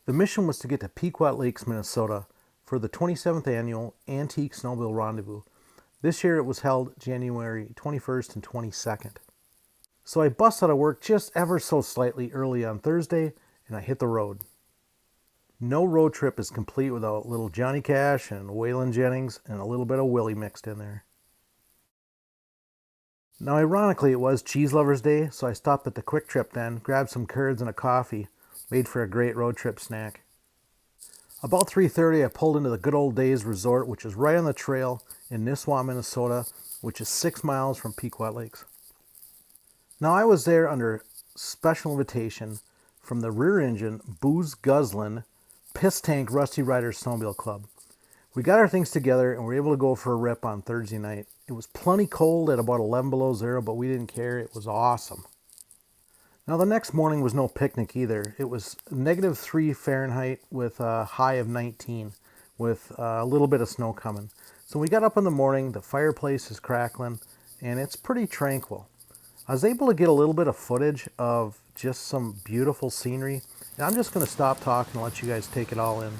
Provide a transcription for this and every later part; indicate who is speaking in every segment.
Speaker 1: The mission was to get to Pequot Lakes, Minnesota for the 27th annual Antique Snowmobile Rendezvous. This year it was held January 21st and 22nd. So I bust out of work just ever so slightly early on Thursday and I hit the road. No road trip is complete without little Johnny Cash and Waylon Jennings and a little bit of Willie mixed in there. Now ironically it was Cheese Lovers Day, so I stopped at the Quick Trip then, grabbed some curds and a coffee, made for a great road trip snack. About 3:30 I pulled into the Good Old Days Resort, which is right on the trail in Nisswa, Minnesota, which is 6 miles from Pequot Lakes. Now I was there under special invitation from the Rear Engine, Booze Guzzlin', Piss Tank Rusty Riders Snowmobile Club. We got our things together and were able to go for a rip on Thursday night. It was plenty cold at about 11 below zero, but we didn't care. It was awesome. Now the next morning was no picnic either. It was -3 Fahrenheit with a high of 19 with a little bit of snow coming. So we got up in the morning, the fireplace is crackling, and it's pretty tranquil. I was able to get a little bit of footage of just some beautiful scenery. And I'm just going to stop talking and let you guys take it all in.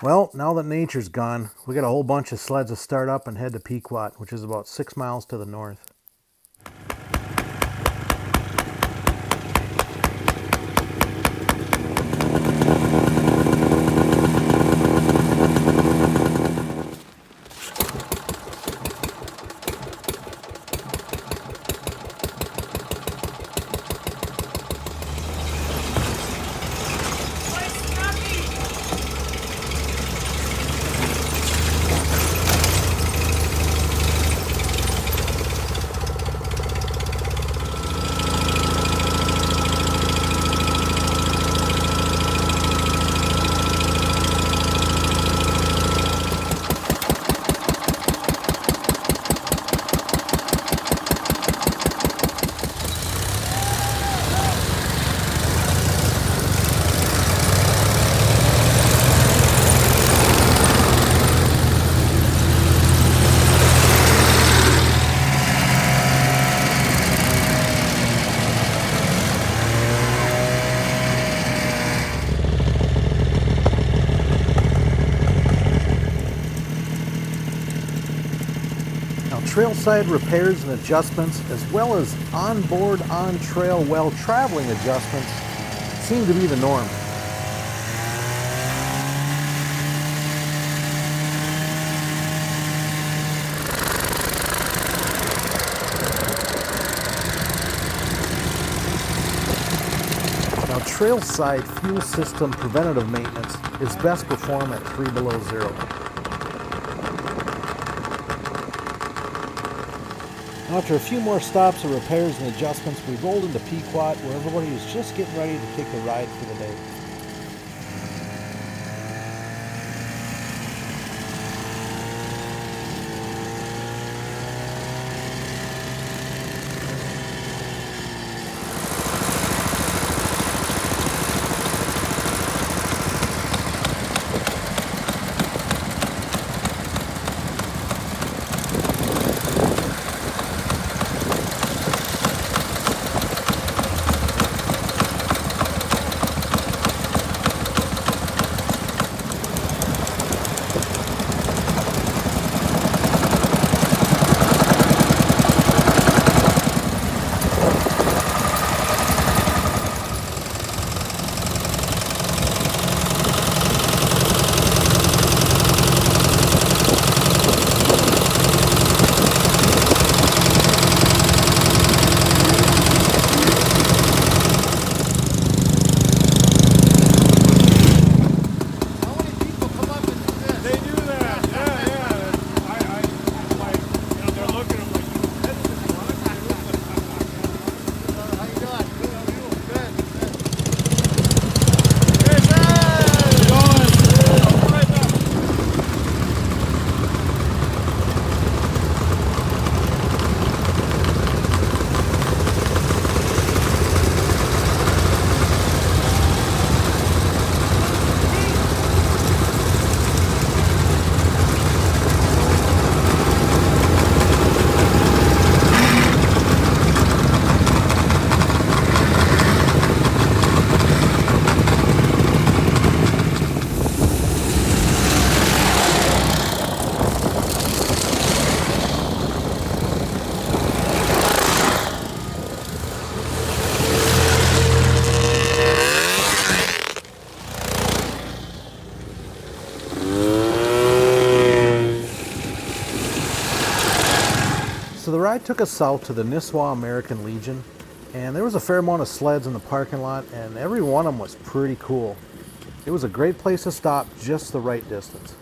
Speaker 1: Well, now that nature's gone, we got a whole bunch of sleds to start up and head to Pequot, which is about 6 miles to the north. Trailside repairs and adjustments, as well as on-board, on-trail, while traveling adjustments, seem to be the norm. Now, trailside fuel system preventative maintenance is best performed at 3 below zero. After a few more stops of repairs and adjustments, we rolled into Pequot, where everybody was just getting ready to take the ride for the day. guide took us south to the Nisswa American Legion, and there was a fair amount of sleds in the parking lot, and every one of them was pretty cool. It was a great place to stop, just the right distance.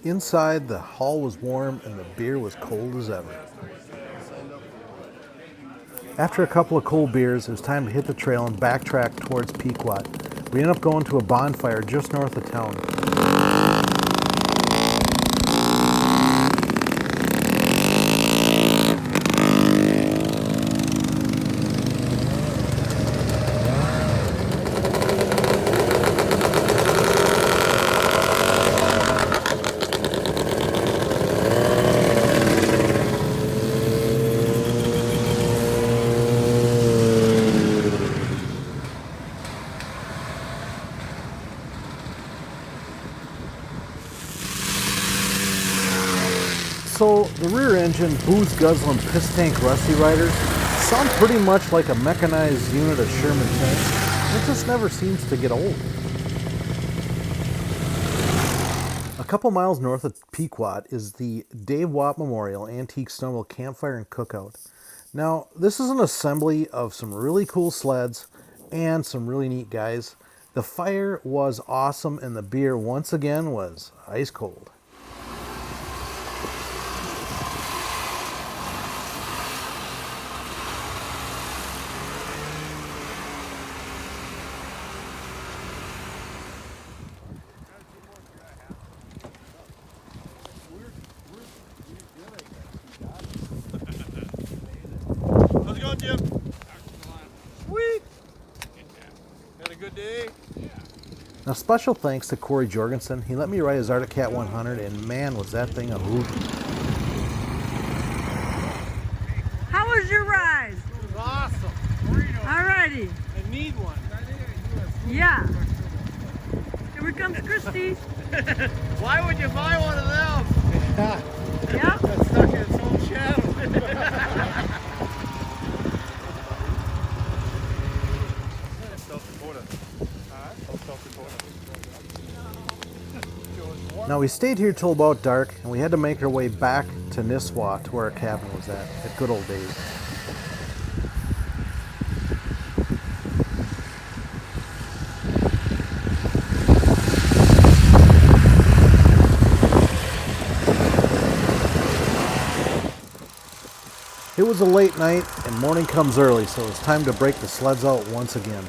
Speaker 1: Inside, the hall was warm and the beer was cold as ever. After a couple of cold beers, it was time to hit the trail and backtrack towards Pequot. We ended up going to a bonfire just north of town. So the rear engine, booze guzzling piss tank Rusty Riders sound pretty much like a mechanized unit of Sherman tanks. It just never seems to get old. A couple miles north of Pequot is the Dave Watt Memorial Antique Snowmobile Campfire and Cookout. Now, this is an assembly of some really cool sleds and some really neat guys. The fire was awesome and the beer once again was ice cold.
Speaker 2: How's it going, Jim? Sweet! Had a good day?
Speaker 1: Now, special thanks to Corey Jorgensen. He let me ride his Arctic Cat 100, and man, was that thing a hoot.
Speaker 3: How was your ride?
Speaker 2: It was awesome.
Speaker 3: Alrighty.
Speaker 2: I need one.
Speaker 3: Yeah. Here comes Christy.
Speaker 2: Why would you buy one of them?
Speaker 3: Yep.
Speaker 2: That's stuck in its own shadow.
Speaker 1: Now, we stayed here till about dark, and we had to make our way back to Nisswa, to where our cabin was at good old days. It was a late night, and morning comes early, so it was time to break the sleds out once again.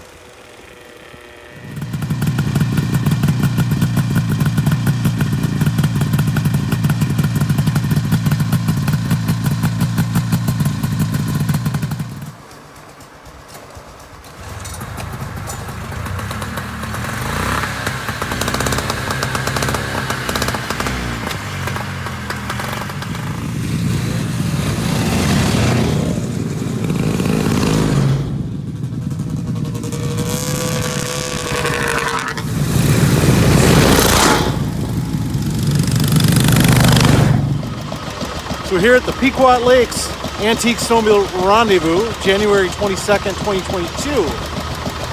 Speaker 4: So we're here at the Pequot Lakes Antique Snowmobile Rendezvous, January 22nd, 2022.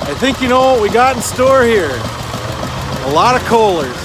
Speaker 4: I think you know what we got in store here. A lot of Kohlers.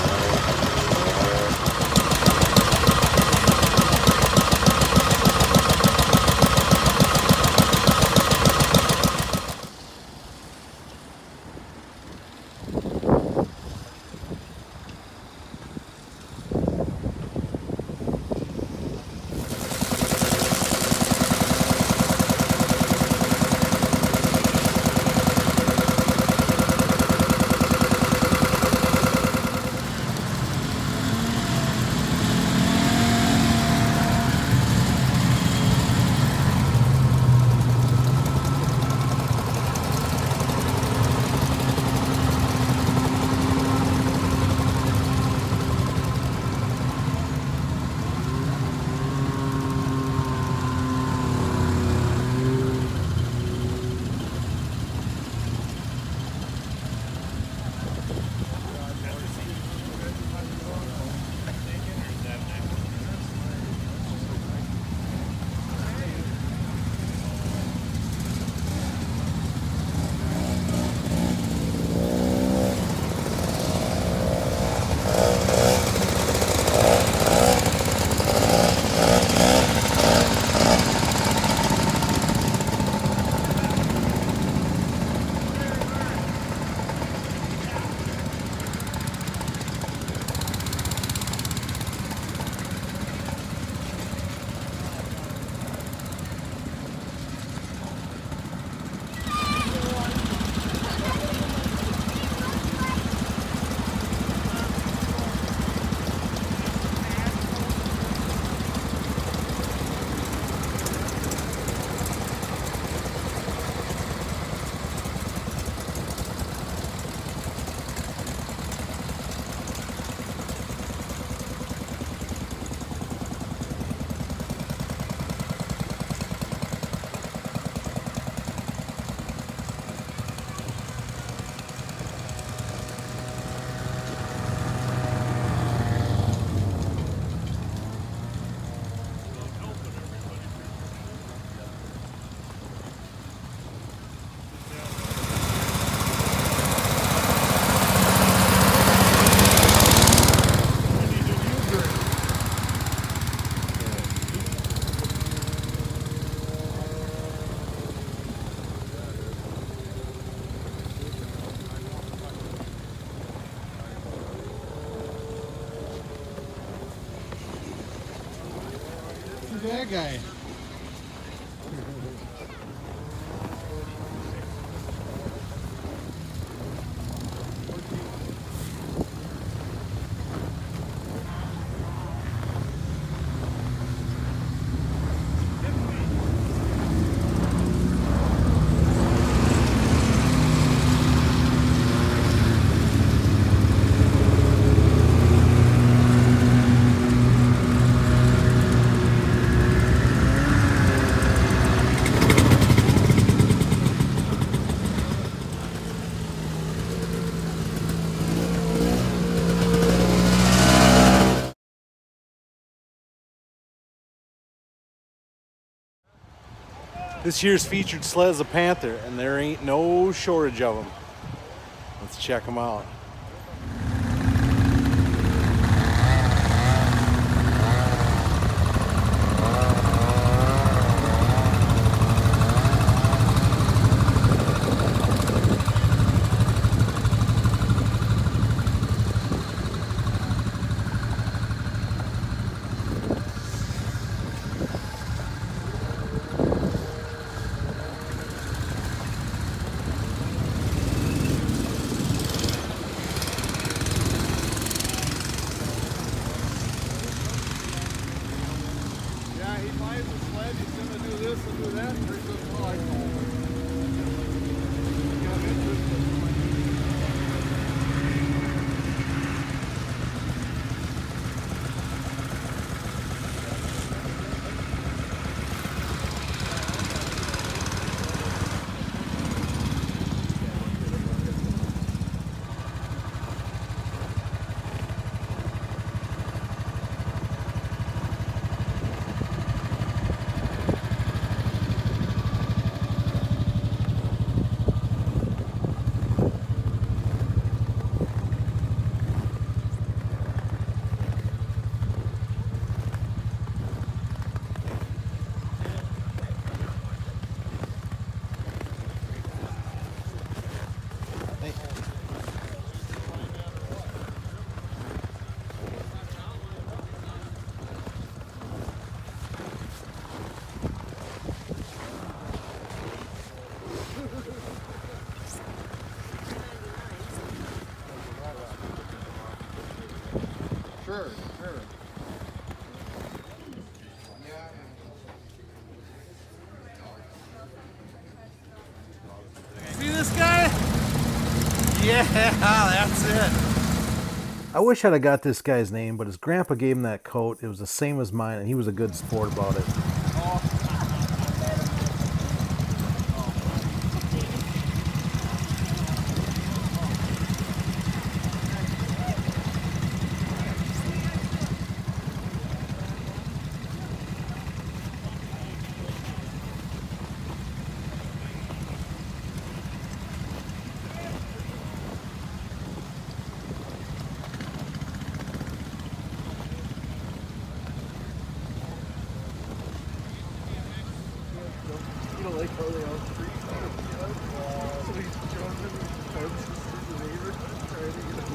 Speaker 4: that guy. This year's featured sled is a Panther, and there ain't no shortage of them. Let's check them out.
Speaker 2: Sure.
Speaker 4: See this guy? Yeah, that's it.
Speaker 1: I wish I'd have got this guy's name, but his grandpa gave him that coat. It was the same as mine, and he was a good sport about it.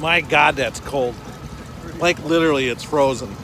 Speaker 4: My God, that's cold. Like literally, it's frozen.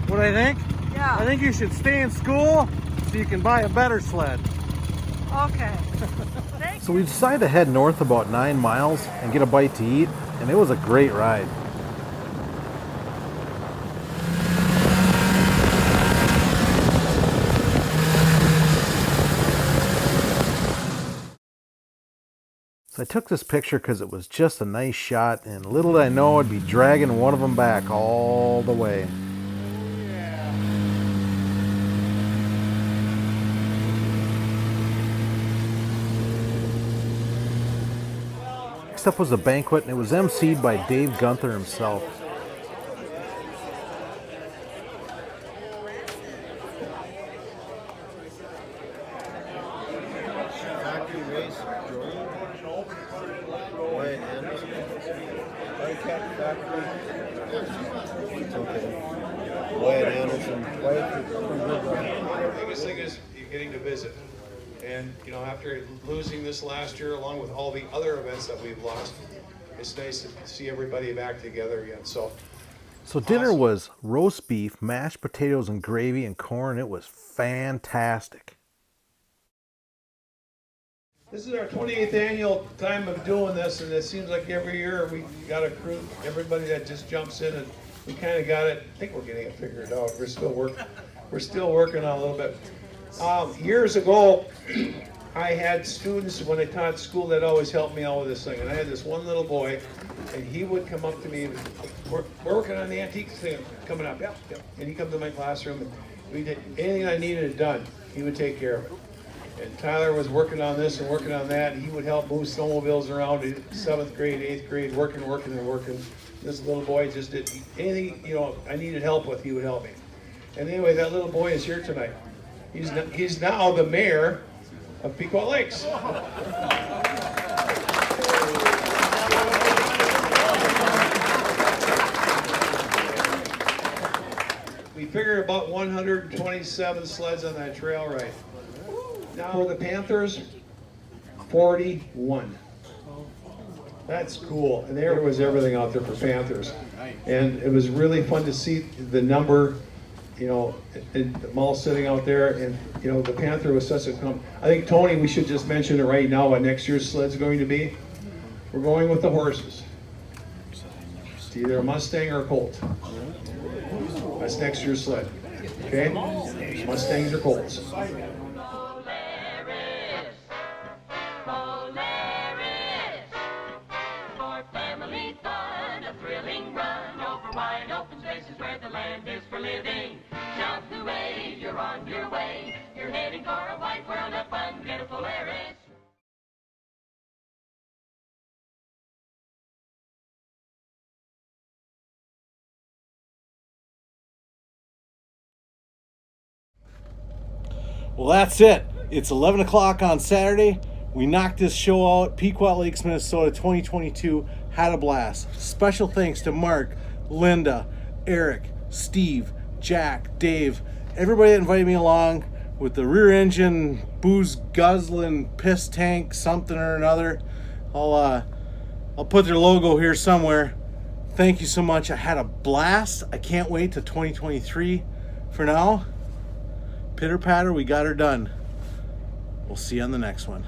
Speaker 4: What I think?
Speaker 3: Yeah.
Speaker 4: I think you should stay in school so you can buy a better sled.
Speaker 3: Okay. Thank
Speaker 1: So we decided to head north about 9 miles and get a bite to eat, and it was a great ride. So I took this picture because it was just a nice shot, and little did I know I'd be dragging one of them back all the way. Next up was a banquet, and it was emceed by Dave Gunther himself.
Speaker 5: Factory race, Jordan. Wyatt Anderson. Whitecat Factory. It's okay. Wyatt Anderson.
Speaker 2: The biggest thing is you're getting to visit. And, you know, after losing this last year, along with all the other events that we've lost, it's nice to see everybody back together again. So
Speaker 1: Dinner was roast beef, mashed potatoes and gravy and corn. It was fantastic.
Speaker 2: this is our 28th annual time of doing this, and it seems like every year we got a crew, everybody that just jumps in, and we kind of got it. I think we're getting it figured out. We're still working on a little bit. Years ago, I had students when I taught school that always helped me out with this thing, and I had this one little boy, and he would come up to me. We're working on the antiques thing coming up, yeah. And he'd come to my classroom, and we did anything I needed done, he would take care of it. And Tyler was working on this and working on that, and he would help move snowmobiles around in 7th grade, 8th grade, working. This little boy just did anything, you know, I needed help with, he would help me. And anyway, that little boy is here tonight. He's now the mayor of Pequot Lakes. We figured about 127 sleds on that trail ride. Now for the Panthers, 41. That's cool. And there was everything out there for Panthers. And it was really fun to see the number, you know, and them all sitting out there. And, you know, the Panther was such a I think, Tony, we should just mention it right now what next year's sled's going to be. We're going with the horses. It's either a Mustang or a Colt. That's next year's sled. Okay? Mustangs or Colts.
Speaker 4: Well, that's it. It's 11 o'clock on Saturday. We knocked this show out. Pequot Lakes, Minnesota 2022. Had a blast. Special thanks to Mark, Linda, Eric, Steve, Jack, Dave, everybody that invited me along with the rear engine, booze guzzling, piss tank, something or another. I'll put their logo here somewhere. Thank you so much. I had a blast. I can't wait to 2023. For now, pitter patter, we got her done. We'll see you on the next one.